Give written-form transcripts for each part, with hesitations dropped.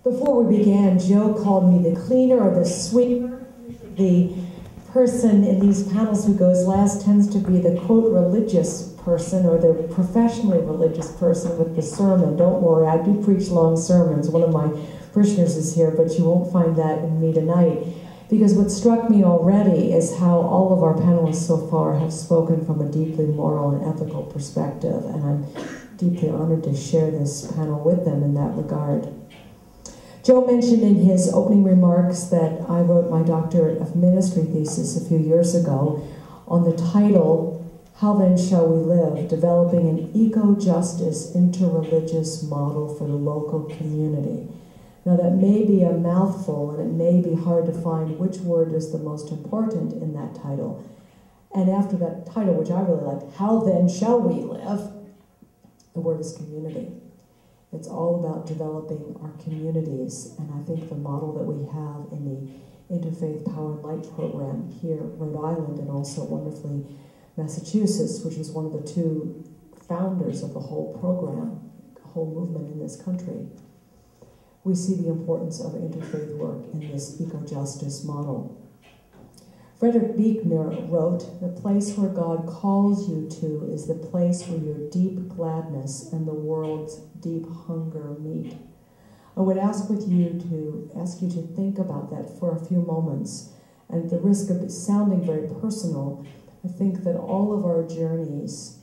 Before we began, Joe called me the cleaner or the sweeper. The person in these panels who goes last tends to be the, quote, religious person or the professionally religious person with the sermon. Don't worry, I do preach long sermons. One of my parishioners is here, but you won't find that in me tonight. Because what struck me already is how all of our panelists so far have spoken from a deeply moral and ethical perspective, and I'm deeply honored to share this panel with them in that regard. Joe mentioned in his opening remarks that I wrote my doctorate of ministry thesis a few years ago on the title, How Then Shall We Live? Developing an Eco-Justice Interreligious Model for the Local Community. Now that may be a mouthful, and it may be hard to find which word is the most important in that title. And after that title, which I really like, How Then Shall We Live? The word is community. It's all about developing our communities, and I think the model that we have in the Interfaith Power and Light program here at Rhode Island, and also wonderfully Massachusetts, which is one of the two founders of the whole program, the whole movement in this country. We see the importance of interfaith work in this eco-justice model. Frederick Buechner wrote, "The place where God calls you to is the place where your deep gladness and the world's deep hunger meet." I would ask you to think about that for a few moments. And at the risk of sounding very personal, I think that all of our journeys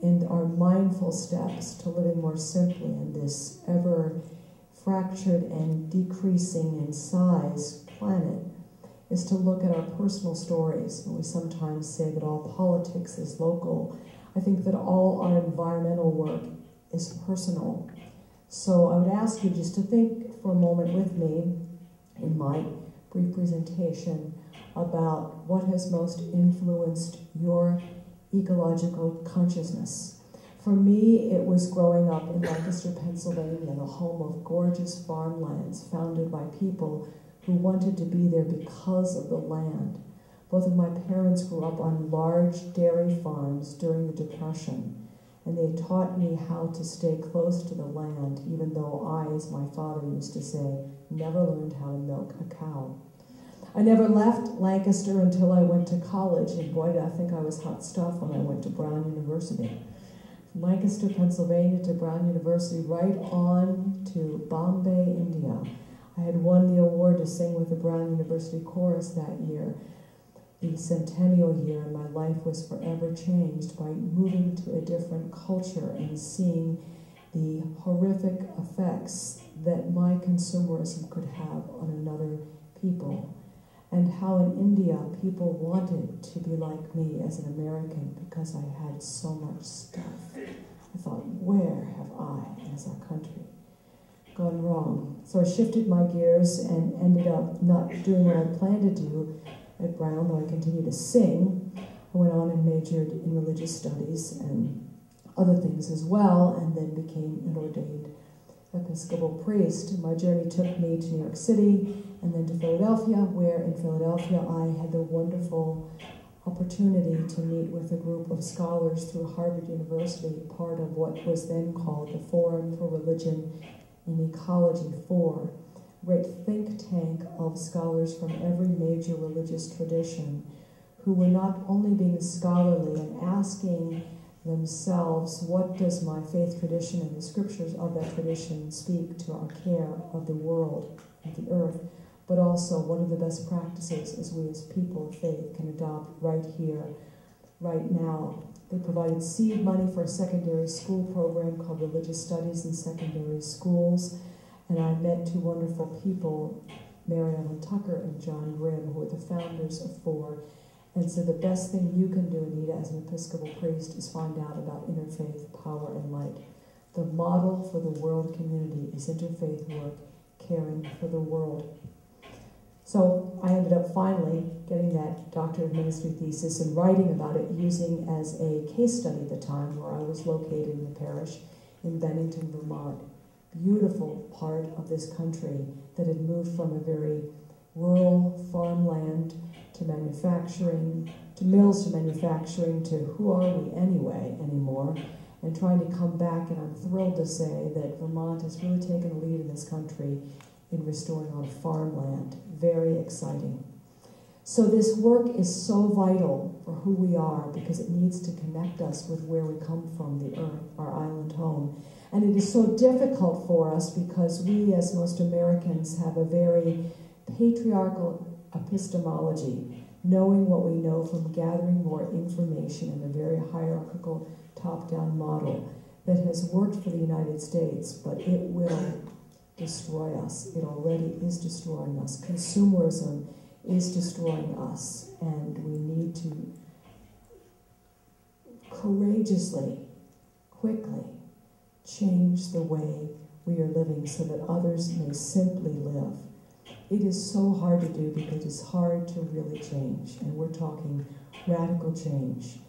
and our mindful steps to living more simply in this ever fractured and decreasing in size planet is to look at our personal stories. And we sometimes say that all politics is local. I think that all our environmental work is personal. So I would ask you just to think for a moment with me in my brief presentation about what has most influenced your ecological consciousness. For me, it was growing up in Lancaster, Pennsylvania, the home of gorgeous farmlands founded by people who wanted to be there because of the land. Both of my parents grew up on large dairy farms during the Depression, and they taught me how to stay close to the land, even though I, as my father used to say, never learned how to milk a cow. I never left Lancaster until I went to college, and boy, did I think I was hot stuff when I went to Brown University. From Lancaster, Pennsylvania to Brown University, right on to Bombay, India. I had won the award to sing with the Brown University Chorus that year, the centennial year, and my life was forever changed by moving to a different culture and seeing the horrific effects that my consumerism could have on another people, and how in India people wanted to be like me as an American because I had so much stuff. I thought, where have I, as our country, gone wrong? So I shifted my gears and ended up not doing what I planned to do at Brown, though I continued to sing. I went on and majored in religious studies and other things as well, and then became an ordained Episcopal priest. My journey took me to New York City and then to Philadelphia, where in Philadelphia I had the wonderful opportunity to meet with a group of scholars through Harvard University, part of what was then called the Forum for Religion and Ecology, a great think tank of scholars from every major religious tradition who were not only being scholarly and asking themselves, what does my faith tradition and the scriptures of that tradition speak to our care of the world, of the earth, but also what are the best practices as we as people of faith can adopt right here, right now. They provided seed money for a secondary school program called Religious Studies in Secondary Schools, and I met two wonderful people, Mary Ellen Tucker and John Grimm, who were the founders of FOR. And so the best thing you can do, Anita, as an Episcopal priest, is find out about interfaith power and light. The model for the world community is interfaith work, caring for the world. So I ended up finally getting that Doctor of Ministry thesis and writing about it, using as a case study at the time where I was located in the parish in Bennington, Vermont. Beautiful part of this country that had moved from a very rural farmland to manufacturing, to mills, to manufacturing, to who are we anyway anymore, and trying to come back. And I'm thrilled to say that Vermont has really taken a lead in this country in restoring our farmland. Very exciting. So this work is so vital for who we are because it needs to connect us with where we come from, the earth, our island home. And it is so difficult for us because we, as most Americans, have a very patriarchal epistemology, knowing what we know from gathering more information in a very hierarchical top-down model that has worked for the United States, but it will destroy us. It already is destroying us. Consumerism is destroying us, and we need to courageously, quickly change the way we are living so that others may simply live. It is so hard to do because it's hard to really change, and we're talking radical change.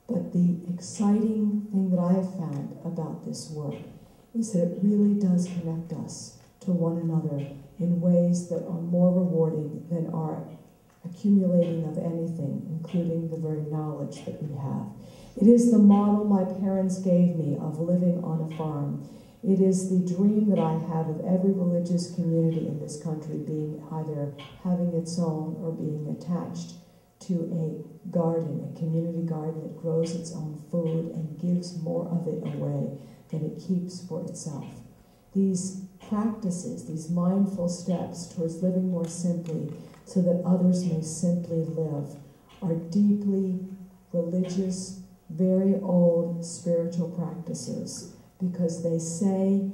But the exciting thing that I have found about this work is that it really does connect us to one another in ways that are more rewarding than our accumulating of anything, including the very knowledge that we have. It is the model my parents gave me of living on a farm. It is the dream that I have of every religious community in this country being either having its own or being attached to a garden, a community garden that grows its own food and gives more of it away than it keeps for itself. These practices, these mindful steps towards living more simply so that others may simply live, are deeply religious, very old spiritual practices, because they say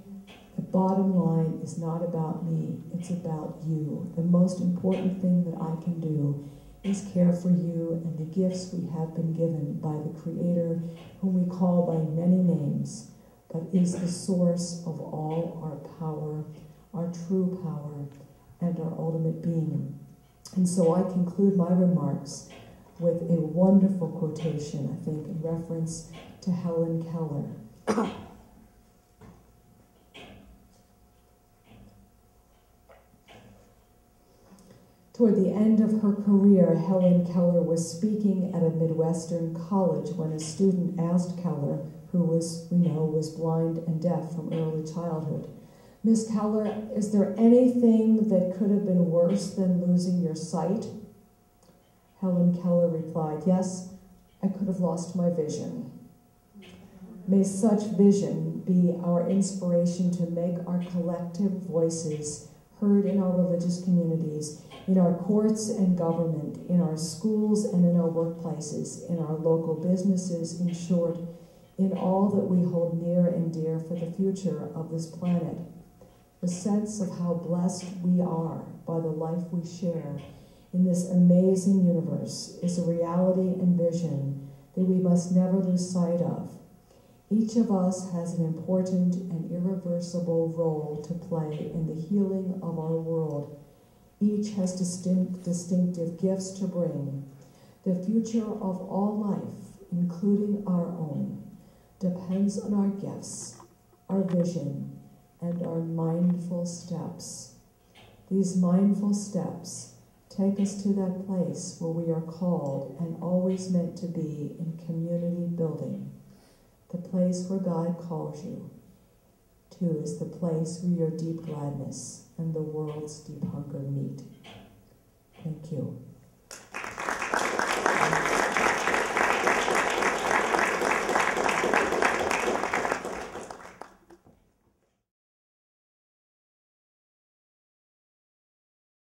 the bottom line is not about me, it's about you. The most important thing that I can do is care for you and the gifts we have been given by the Creator, whom we call by many names, but is the source of all our power, our true power, and our ultimate being. And so I conclude my remarks with a wonderful quotation, I think, in reference to Helen Keller. Toward the end of her career, Helen Keller was speaking at a Midwestern college when a student asked Keller, who was, we know, was blind and deaf from early childhood, "Miss Keller, is there anything that could have been worse than losing your sight?" Helen Keller replied, "Yes, I could have lost my vision." May such vision be our inspiration to make our collective voices heard in our religious communities, in our courts and government, in our schools and in our workplaces, in our local businesses, in short, in all that we hold near and dear for the future of this planet. The sense of how blessed we are by the life we share in this amazing universe is a reality and vision that we must never lose sight of. Each of us has an important and irreversible role to play in the healing of our world. Each has distinctive gifts to bring. The future of all life, including our own, depends on our gifts, our vision, and our mindful steps. These mindful steps take us to that place where we are called and always meant to be in community building. The place where God calls you to is the place where your deep gladness and the world's deep hunger meet. Thank you.